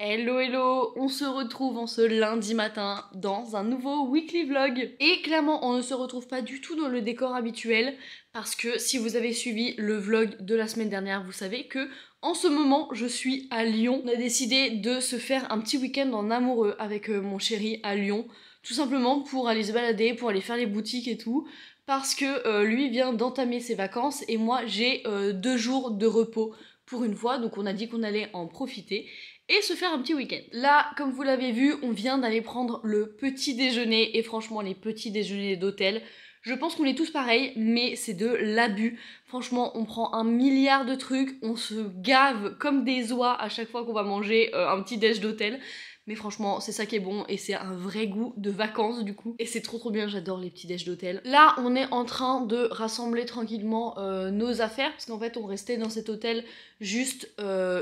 Hello hello, on se retrouve en ce lundi matin dans un nouveau weekly vlog. Et clairement on ne se retrouve pas du tout dans le décor habituel parce que si vous avez suivi le vlog de la semaine dernière, vous savez que en ce moment je suis à Lyon. On a décidé de se faire un petit week-end en amoureux avec mon chéri à Lyon. Tout simplement pour aller se balader, pour aller faire les boutiques et tout. Parce que lui vient d'entamer ses vacances et moi j'ai 2 jours de repos pour une fois. Donc on a dit qu'on allait en profiter et se faire un petit week-end. Là, comme vous l'avez vu, on vient d'aller prendre le petit déjeuner et franchement les petits déjeuners d'hôtel, je pense qu'on est tous pareils, mais c'est de l'abus. Franchement, on prend un milliard de trucs, on se gave comme des oies à chaque fois qu'on va manger un petit déj d'hôtel. Mais franchement, c'est ça qui est bon et c'est un vrai goût de vacances du coup. Et c'est trop bien, j'adore les petits déj d'hôtel. Là, on est en train de rassembler tranquillement nos affaires parce qu'en fait, on restait dans cet hôtel juste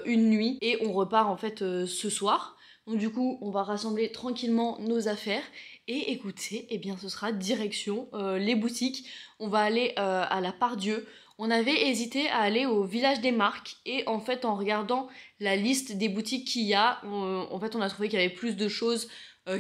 une nuit et on repart en fait ce soir. Donc du coup, on va rassembler tranquillement nos affaires. Et écoutez, eh bien ce sera direction les boutiques. On va aller à la Part-Dieu. On avait hésité à aller au Village des Marques et en fait en regardant la liste des boutiques qu'il y a, en fait on a trouvé qu'il y avait plus de choses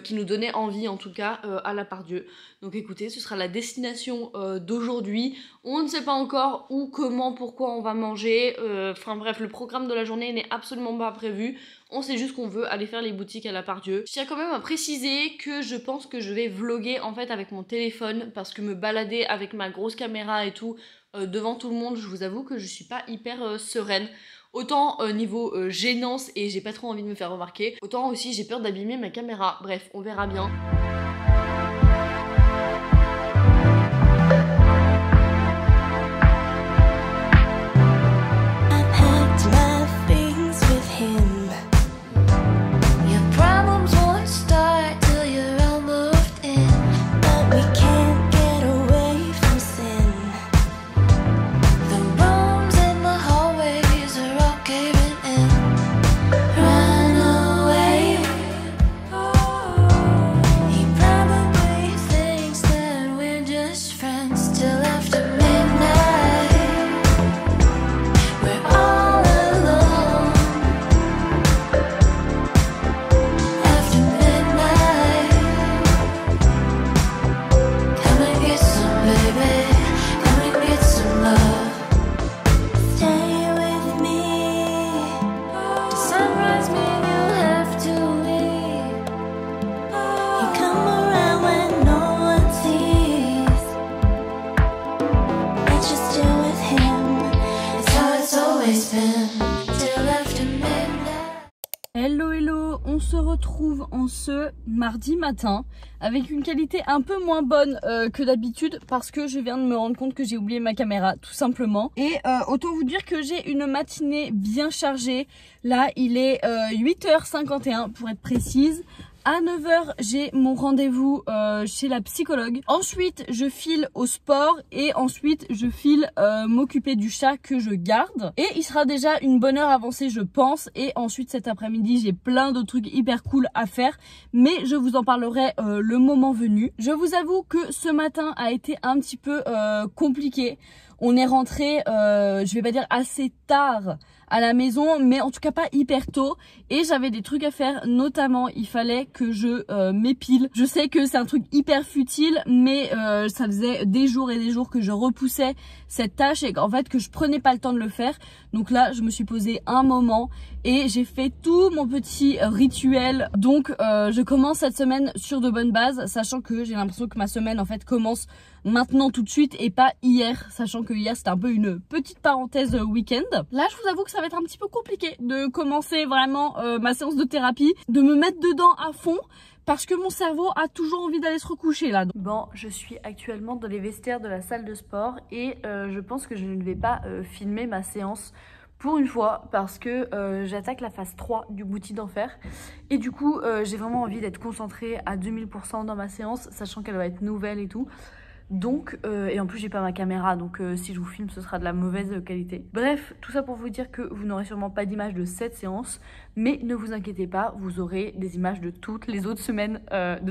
qui nous donnaient envie en tout cas à la Part-Dieu. Donc écoutez, ce sera la destination d'aujourd'hui. On ne sait pas encore où, comment, pourquoi on va manger. Enfin bref, le programme de la journée n'est absolument pas prévu. On sait juste qu'on veut aller faire les boutiques à la Part-Dieu. Je tiens quand même à préciser que je pense que je vais vlogger en fait avec mon téléphone parce que me balader avec ma grosse caméra et tout devant tout le monde, je vous avoue que je suis pas hyper sereine. Autant niveau gênance et j'ai pas trop envie de me faire remarquer, autant aussi j'ai peur d'abîmer ma caméra. Bref, on verra bien. Hello hello, on se retrouve en ce mardi matin avec une qualité un peu moins bonne que d'habitude parce que je viens de me rendre compte que j'ai oublié ma caméra tout simplement. Et autant vous dire que j'ai une matinée bien chargée. Là il est 8h51 pour être précise. À 9h, j'ai mon rendez-vous chez la psychologue. Ensuite, je file au sport et ensuite, je file m'occuper du chat que je garde. Et il sera déjà une bonne heure avancée, je pense. Et ensuite, cet après-midi, j'ai plein de trucs hyper cool à faire. Mais je vous en parlerai le moment venu. Je vous avoue que ce matin a été un petit peu compliqué. On est rentré, je vais pas dire assez tard à la maison, mais en tout cas pas hyper tôt, et j'avais des trucs à faire, notamment il fallait que je m'épile. Je sais que c'est un truc hyper futile, mais ça faisait des jours et des jours que je repoussais cette tâche et en fait que je prenais pas le temps de le faire. Donc là je me suis posée un moment et j'ai fait tout mon petit rituel. Donc je commence cette semaine sur de bonnes bases, sachant que j'ai l'impression que ma semaine en fait commence maintenant tout de suite et pas hier, sachant que hier c'était un peu une petite parenthèse week-end. Là je vous avoue que ça va être un petit peu compliqué de commencer vraiment ma séance de thérapie, de me mettre dedans à fond parce que mon cerveau a toujours envie d'aller se recoucher là. Bon, je suis actuellement dans les vestiaires de la salle de sport et je pense que je ne vais pas filmer ma séance pour une fois parce que j'attaque la phase 3 du Bouti d'enfer et du coup j'ai vraiment envie d'être concentrée à 2000% dans ma séance, sachant qu'elle va être nouvelle et tout. Donc, et en plus j'ai pas ma caméra, donc si je vous filme ce sera de la mauvaise qualité. Bref, tout ça pour vous dire que vous n'aurez sûrement pas d'image de cette séance, mais ne vous inquiétez pas, vous aurez des images de toutes les autres semaines, de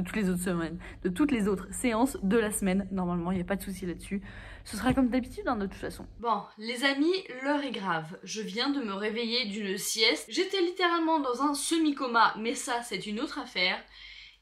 toutes les autres séances de la semaine. Normalement, il n'y a pas de souci là-dessus. Ce sera comme d'habitude hein, de toute façon. Bon, les amis, l'heure est grave. Je viens de me réveiller d'une sieste. J'étais littéralement dans un semi-coma, mais ça c'est une autre affaire.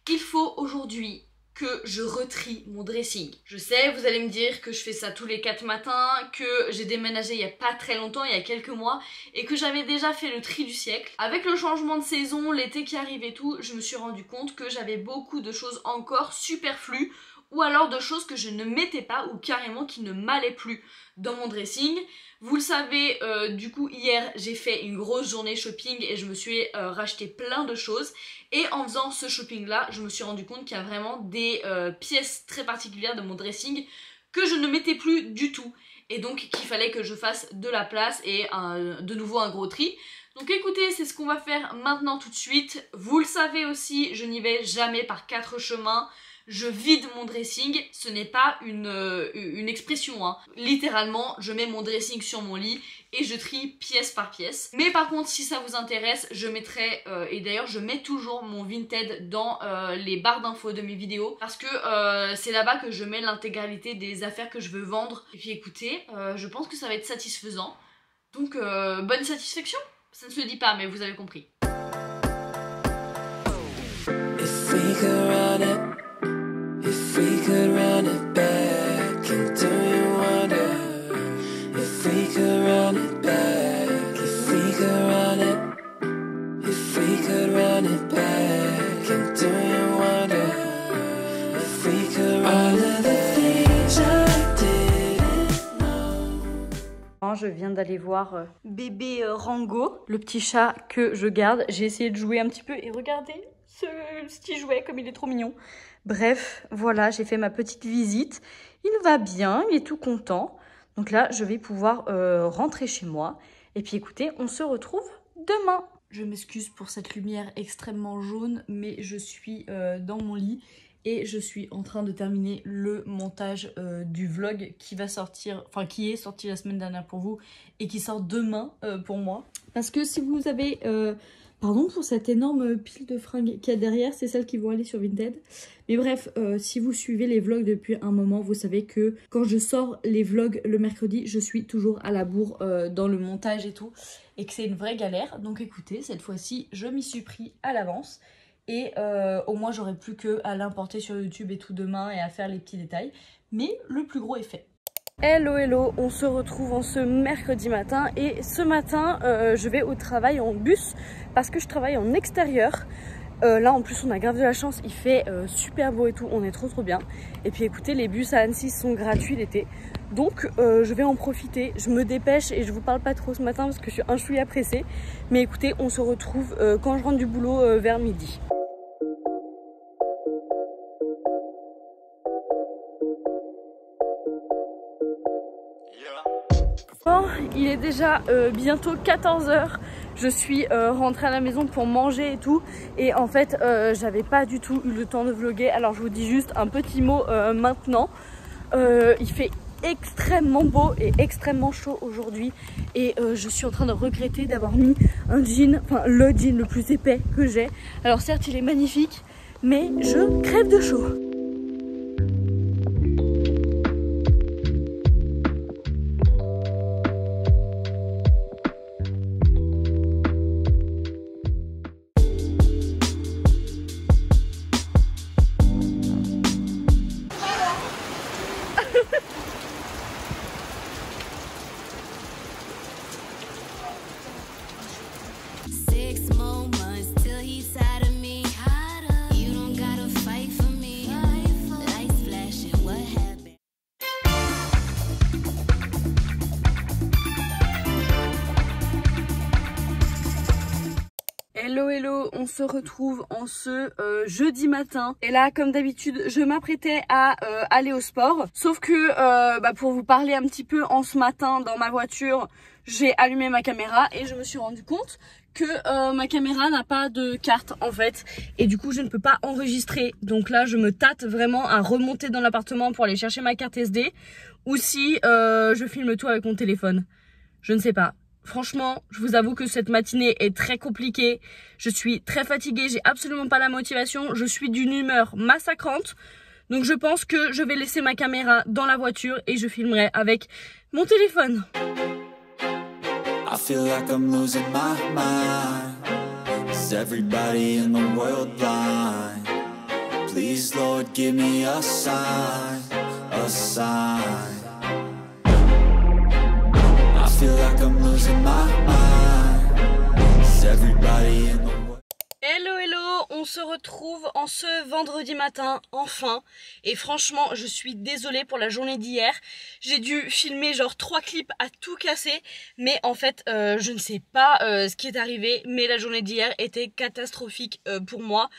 Il faut aujourd'hui que je retrie mon dressing. Je sais, vous allez me dire que je fais ça tous les 4 matins, que j'ai déménagé il y a pas très longtemps, il y a quelques mois, et que j'avais déjà fait le tri du siècle. Avec le changement de saison, l'été qui arrive et tout, je me suis rendu compte que j'avais beaucoup de choses encore superflues, ou alors de choses que je ne mettais pas, ou carrément qui ne m'allaient plus dans mon dressing. Vous le savez, du coup hier j'ai fait une grosse journée shopping et je me suis racheté plein de choses. Et en faisant ce shopping là, je me suis rendu compte qu'il y a vraiment des pièces très particulières de mon dressing que je ne mettais plus du tout. Et donc qu'il fallait que je fasse de la place et de nouveau un gros tri. Donc écoutez, c'est ce qu'on va faire maintenant tout de suite. Vous le savez aussi, je n'y vais jamais par 4 chemins. Je vide mon dressing, ce n'est pas une expression, hein. Littéralement, je mets mon dressing sur mon lit et je trie pièce par pièce. Mais par contre, si ça vous intéresse, je mettrai, et d'ailleurs je mets toujours mon Vinted dans les barres d'infos de mes vidéos, parce que c'est là-bas que je mets l'intégralité des affaires que je veux vendre. Et puis écoutez, je pense que ça va être satisfaisant. Donc bonne satisfaction. Ça ne se dit pas, mais vous avez compris. If we could run it back, and do you wonder if we could run it back, if we could run it, if we could run it back, and do you wonder if we could run it back. Je viens d'aller voir bébé Rango, le petit chat que je garde. J'ai essayé de jouer un petit peu et regardez ce petit jouet comme il est trop mignon. Bref, voilà, j'ai fait ma petite visite. Il va bien, il est tout content. Donc là, je vais pouvoir rentrer chez moi. Et puis écoutez, on se retrouve demain. Je m'excuse pour cette lumière extrêmement jaune, mais je suis dans mon lit et je suis en train de terminer le montage du vlog qui va sortir, enfin qui est sorti la semaine dernière pour vous et qui sort demain pour moi. Parce que si vous avez... Pardon pour cette énorme pile de fringues qu'il y a derrière, c'est celles qui vont aller sur Vinted. Mais bref, si vous suivez les vlogs depuis un moment, vous savez que quand je sors les vlogs le mercredi, je suis toujours à la bourre dans le montage et tout. Et que c'est une vraie galère. Donc écoutez, cette fois-ci, je m'y suis pris à l'avance. Et au moins, j'aurai plus qu'à l'importer sur YouTube et tout demain et à faire les petits détails. Mais le plus gros est fait. Hello hello, on se retrouve en ce mercredi matin et ce matin je vais au travail en bus parce que je travaille en extérieur. Là en plus on a grave de la chance, il fait super beau et tout, on est trop bien. Et puis écoutez, les bus à Annecy sont gratuits l'été, donc je vais en profiter. Je me dépêche et je vous parle pas trop ce matin parce que je suis un chouïa pressée. Mais écoutez, on se retrouve quand je rentre du boulot vers midi. Bon, il est déjà bientôt 14 h. Je suis rentrée à la maison pour manger et tout. Et en fait, j'avais pas du tout eu le temps de vlogger. Alors je vous dis juste un petit mot maintenant. Il fait extrêmement beau et extrêmement chaud aujourd'hui. Et je suis en train de regretter d'avoir mis un jean, enfin le jean le plus épais que j'ai. Alors certes, il est magnifique, mais je crève de chaud. Hello hello, on se retrouve en ce jeudi matin. Et là, comme d'habitude, je m'apprêtais à aller au sport. Sauf que pour vous parler un petit peu, en ce matin dans ma voiture, j'ai allumé ma caméra et je me suis rendu compte que ma caméra n'a pas de carte en fait. Et du coup, je ne peux pas enregistrer. Donc là, je me tâte vraiment à remonter dans l'appartement pour aller chercher ma carte SD. Ou si je filme tout avec mon téléphone. Je ne sais pas. Franchement, je vous avoue que cette matinée est très compliquée. Je suis très fatiguée, j'ai absolument pas la motivation. Je suis d'une humeur massacrante. Donc je pense que je vais laisser ma caméra dans la voiture et je filmerai avec mon téléphone. I feel like I'm losing my mind. Is everybody in the world blind? Please, Lord, give me a sign, a sign. I feel like I'm losing my mind. Is everybody in the world? Hello hello, on se retrouve en ce vendredi matin, enfin. Et franchement, je suis désolée pour la journée d'hier. J'ai dû filmer genre 3 clips à tout casser. Mais en fait, je ne sais pas ce qui est arrivé. Mais la journée d'hier était catastrophique pour moi.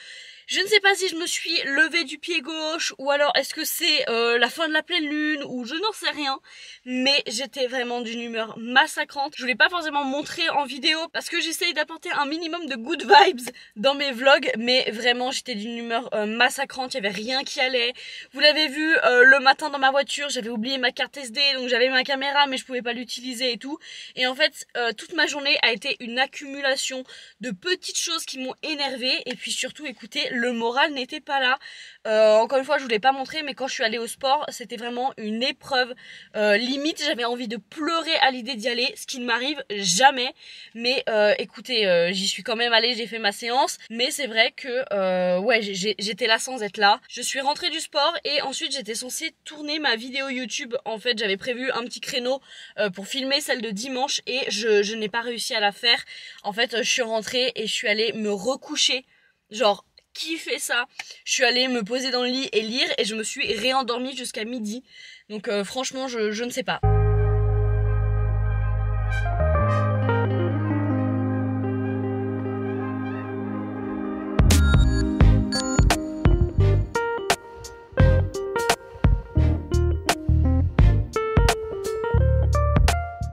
Je ne sais pas si je me suis levée du pied gauche ou alors est-ce que c'est la fin de la pleine lune ou je n'en sais rien. Mais j'étais vraiment d'une humeur massacrante. Je voulais pas forcément montrer en vidéo parce que j'essaye d'apporter un minimum de good vibes dans mes vlogs. Mais vraiment j'étais d'une humeur massacrante, il n'y avait rien qui allait. Vous l'avez vu le matin dans ma voiture, j'avais oublié ma carte SD donc j'avais ma caméra mais je pouvais pas l'utiliser et tout. Et en fait toute ma journée a été une accumulation de petites choses qui m'ont énervée. Et puis surtout écoutez, le moral n'était pas là. Encore une fois, je voulais pas montrer, mais quand je suis allée au sport, c'était vraiment une épreuve. Limite, j'avais envie de pleurer à l'idée d'y aller, ce qui ne m'arrive jamais. Mais écoutez, j'y suis quand même allée, j'ai fait ma séance. Mais c'est vrai que ouais, j'étais là sans être là. Je suis rentrée du sport et ensuite j'étais censée tourner ma vidéo YouTube. En fait, j'avais prévu un petit créneau pour filmer celle de dimanche et je n'ai pas réussi à la faire. En fait, je suis rentrée et je suis allée me recoucher. Genre, qui fait ça? Je suis allée me poser dans le lit et lire et je me suis réendormie jusqu'à midi. Donc franchement, je ne sais pas.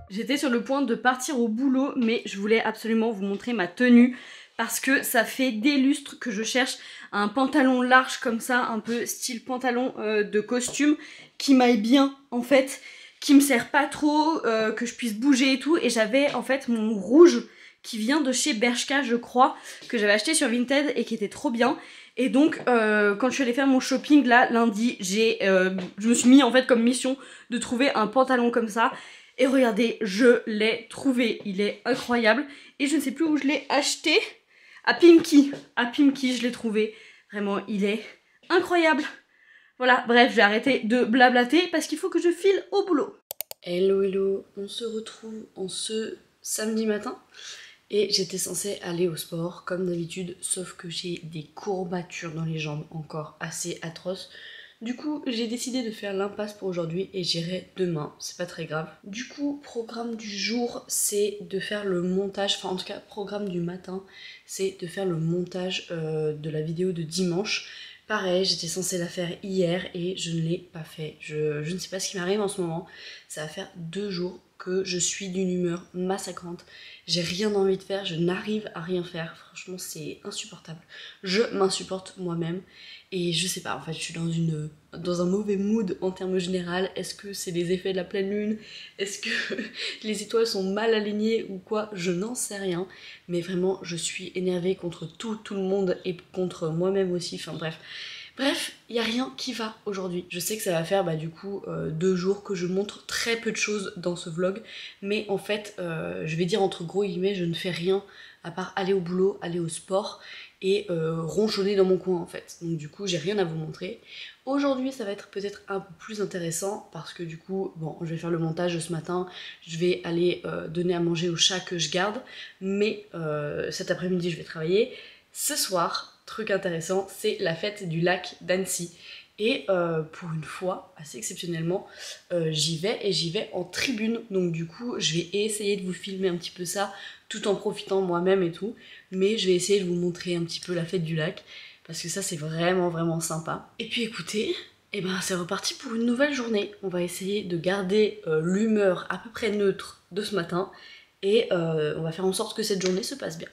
J'étais sur le point de partir au boulot, mais je voulais absolument vous montrer ma tenue. Parce que ça fait des lustres que je cherche un pantalon large comme ça, un peu style pantalon de costume, qui m'aille bien en fait, qui me sert pas trop, que je puisse bouger et tout. Et j'avais en fait mon rouge qui vient de chez Bershka je crois, que j'avais acheté sur Vinted et qui était trop bien. Et donc quand je suis allée faire mon shopping là lundi, je me suis mis en fait comme mission de trouver un pantalon comme ça. Et regardez, je l'ai trouvé, il est incroyable. Et je ne sais plus où je l'ai acheté. À Pimki, je l'ai trouvé. Vraiment, il est incroyable. Voilà, bref, je vais arrêter de blablater parce qu'il faut que je file au boulot. Hello, hello, on se retrouve en ce samedi matin. Et j'étais censée aller au sport comme d'habitude, sauf que j'ai des courbatures dans les jambes encore assez atroces. Du coup, j'ai décidé de faire l'impasse pour aujourd'hui et j'irai demain, c'est pas très grave. Du coup, programme du jour, c'est de faire le montage, enfin en tout cas, programme du matin, c'est de faire le montage de la vidéo de dimanche. Pareil, j'étais censée la faire hier et je ne l'ai pas fait. Je ne sais pas ce qui m'arrive en ce moment. Ça va faire 2 jours que je suis d'une humeur massacrante. J'ai rien envie de faire, je n'arrive à rien faire. Franchement, c'est insupportable. Je m'insupporte moi-même. Et je sais pas, en fait, je suis dans un mauvais mood en termes général. Est-ce que c'est les effets de la pleine lune? Est-ce que les étoiles sont mal alignées ou quoi? Je n'en sais rien. Mais vraiment, je suis énervée contre tout le monde et contre moi-même aussi. Enfin bref. Bref, il n'y a rien qui va aujourd'hui. Je sais que ça va faire du coup 2 jours que je montre très peu de choses dans ce vlog. Mais en fait, je vais dire entre gros guillemets, je ne fais rien à part aller au boulot, aller au sport et ronchonner dans mon coin en fait. Donc du coup, j'ai rien à vous montrer. Aujourd'hui, ça va être peut-être un peu plus intéressant parce que du coup, bon, je vais faire le montage ce matin. Je vais aller donner à manger au chat que je garde. Mais cet après-midi, je vais travailler. Ce soir, truc intéressant, c'est la fête du lac d'Annecy. Et pour une fois, assez exceptionnellement, j'y vais en tribune. Donc du coup, je vais essayer de vous filmer un petit peu ça tout en profitant moi-même et tout. Mais je vais essayer de vous montrer un petit peu la fête du lac parce que ça c'est vraiment sympa. Et puis écoutez, et ben c'est reparti pour une nouvelle journée. On va essayer de garder l'humeur à peu près neutre de ce matin et on va faire en sorte que cette journée se passe bien.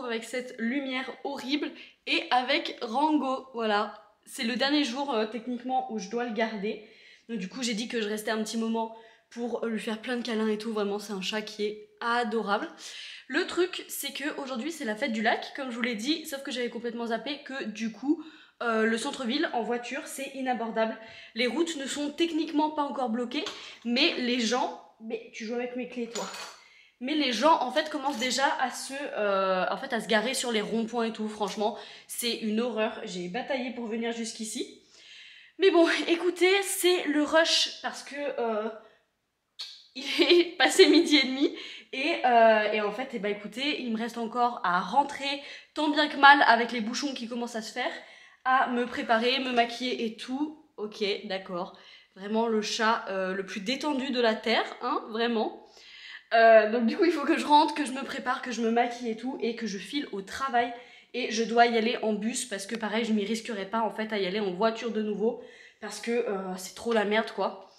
Avec cette lumière horrible et avec Rango, voilà. C'est le dernier jour techniquement où je dois le garder. Donc du coup j'ai dit que je restais un petit moment pour lui faire plein de câlins et tout. Vraiment c'est un chat qui est adorable. Le truc c'est que aujourd'hui c'est la fête du lac comme je vous l'ai dit, sauf que j'avais complètement zappé que du coup le centre-ville en voiture c'est inabordable. Les routes ne sont techniquement pas encore bloquées, mais les gens... Mais tu joues avec mes clés toi. Mais les gens en fait commencent déjà à se garer sur les ronds-points et tout. Franchement c'est une horreur, j'ai bataillé pour venir jusqu'ici. Mais bon écoutez, c'est le rush parce que il est passé 12h30 et en fait écoutez, il me reste encore à rentrer tant bien que mal avec les bouchons qui commencent à se faire, à me préparer, me maquiller et tout. Ok d'accord, vraiment le chat le plus détendu de la terre, hein, vraiment. Donc du coup il faut que je rentre, que je me prépare, que je me maquille et tout et que je file au travail et je dois y aller en bus parce que pareil je m'y risquerais pas en fait à y aller en voiture de nouveau parce que c'est trop la merde quoi.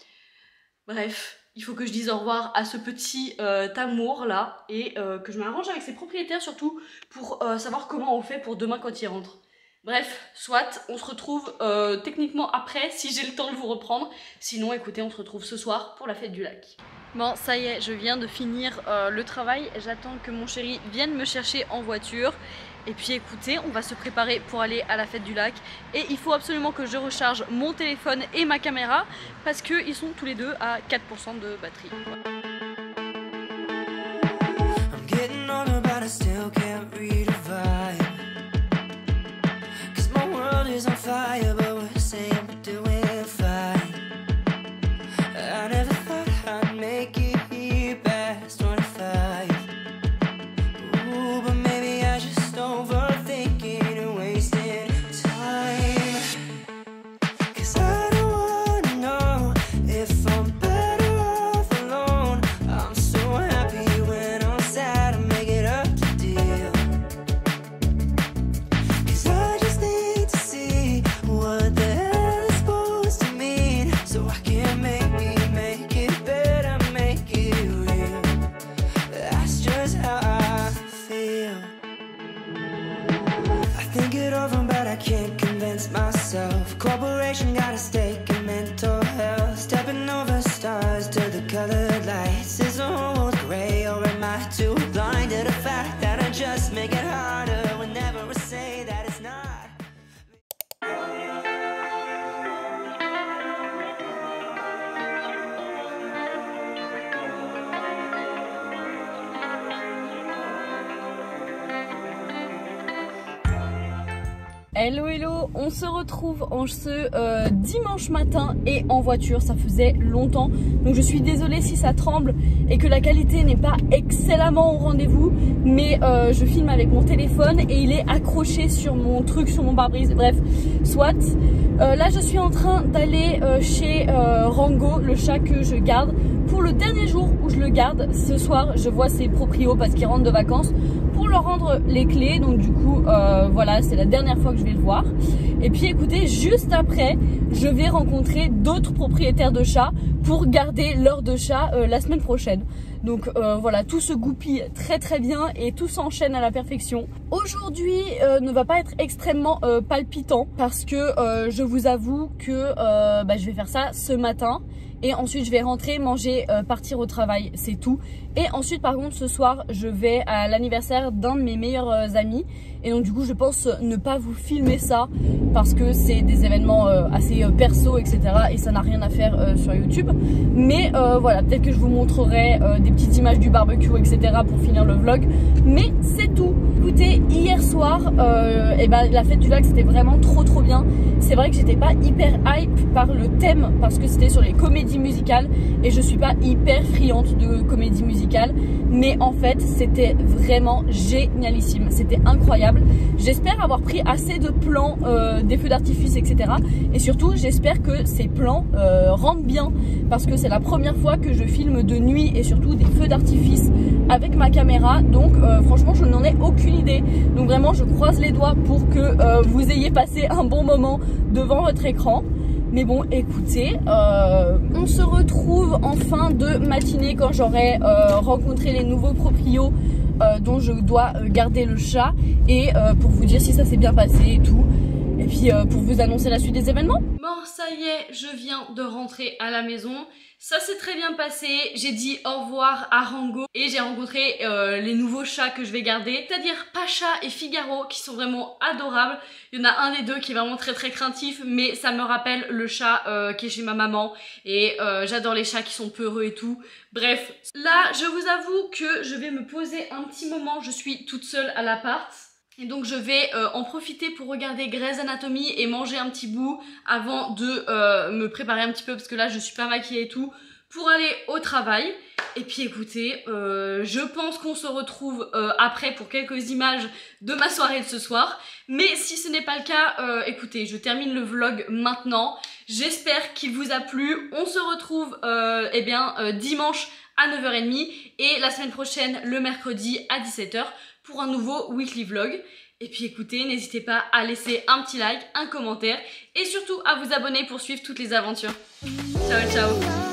Bref, il faut que je dise au revoir à ce petit amour là et que je m'arrange avec ses propriétaires surtout pour savoir comment on fait pour demain quand il rentre. Bref, soit on se retrouve techniquement après si j'ai le temps de vous reprendre, sinon écoutez on se retrouve ce soir pour la fête du lac. Bon ça y est, je viens de finir le travail, j'attends que mon chéri vienne me chercher en voiture. Et puis écoutez, on va se préparer pour aller à la fête du lac. Et il faut absolument que je recharge mon téléphone et ma caméra parce qu'ils sont tous les deux à 4% de batterie. Hello hello, on se retrouve en ce dimanche matin et en voiture, ça faisait longtemps. Donc je suis désolée si ça tremble et que la qualité n'est pas excellemment au rendez-vous. Mais je filme avec mon téléphone et il est accroché sur mon truc, sur mon pare-brise. Bref, soit. Là je suis en train d'aller chez Rango, le chat que je garde. Pour le dernier jour où je le garde, ce soir je vois ses proprios parce qu'ils rentrent de vacances pour leur rendre les clés. Donc du coup voilà, c'est la dernière fois que je vais le voir. Et puis écoutez, juste après je vais rencontrer d'autres propriétaires de chats pour garder leurs deux chats la semaine prochaine. Donc voilà, tout se goupille très bien et tout s'enchaîne à la perfection. Aujourd'hui ne va pas être extrêmement palpitant parce que je vous avoue que je vais faire ça ce matin et ensuite je vais rentrer, manger, partir au travail, c'est tout. Et ensuite par contre ce soir je vais à l'anniversaire d'un de mes meilleurs amis et donc du coup je pense ne pas vous filmer ça parce que c'est des événements assez perso etc et ça n'a rien à faire sur YouTube. Mais voilà, peut-être que je vous montrerai des petites images du barbecue etc pour finir le vlog, mais c'est tout. Écoutez, hier soir et ben, la fête du lac c'était vraiment trop bien. C'est vrai que j'étais pas hyper hype par le thème parce que c'était sur les comédies musicales et je suis pas hyper friande de comédies musicales, mais en fait c'était vraiment génialissime, c'était incroyable. J'espère avoir pris assez de plans des feux d'artifice etc et surtout j'espère que ces plans rendent bien parce que c'est la première fois que je filme de nuit et surtout des feux d'artifice avec ma caméra, donc franchement je n'en ai aucune idée, donc vraiment je croise les doigts pour que vous ayez passé un bon moment devant votre écran. Mais bon écoutez, on se retrouve en fin de matinée quand j'aurai rencontré les nouveaux proprios dont je dois garder le chat et pour vous dire si ça s'est bien passé et tout. Et puis pour vous annoncer la suite des événements. Bon, ça y est, je viens de rentrer à la maison. Ça s'est très bien passé. J'ai dit au revoir à Rango et j'ai rencontré les nouveaux chats que je vais garder, c'est-à-dire Pacha et Figaro qui sont vraiment adorables. Il y en a un des deux qui est vraiment très craintif, mais ça me rappelle le chat qui est chez ma maman et j'adore les chats qui sont peureux et tout. Bref, là je vous avoue que je vais me poser un petit moment. Je suis toute seule à l'appart. Et donc je vais en profiter pour regarder Grey's Anatomy et manger un petit bout avant de me préparer un petit peu parce que là je suis pas maquillée et tout pour aller au travail. Et puis écoutez, je pense qu'on se retrouve après pour quelques images de ma soirée de ce soir. Mais si ce n'est pas le cas, écoutez, je termine le vlog maintenant. J'espère qu'il vous a plu. On se retrouve dimanche à 9h30 et la semaine prochaine le mercredi à 17h. Pour un nouveau weekly vlog. Et puis écoutez, n'hésitez pas à laisser un petit like, un commentaire et surtout à vous abonner pour suivre toutes les aventures. Ciao ciao.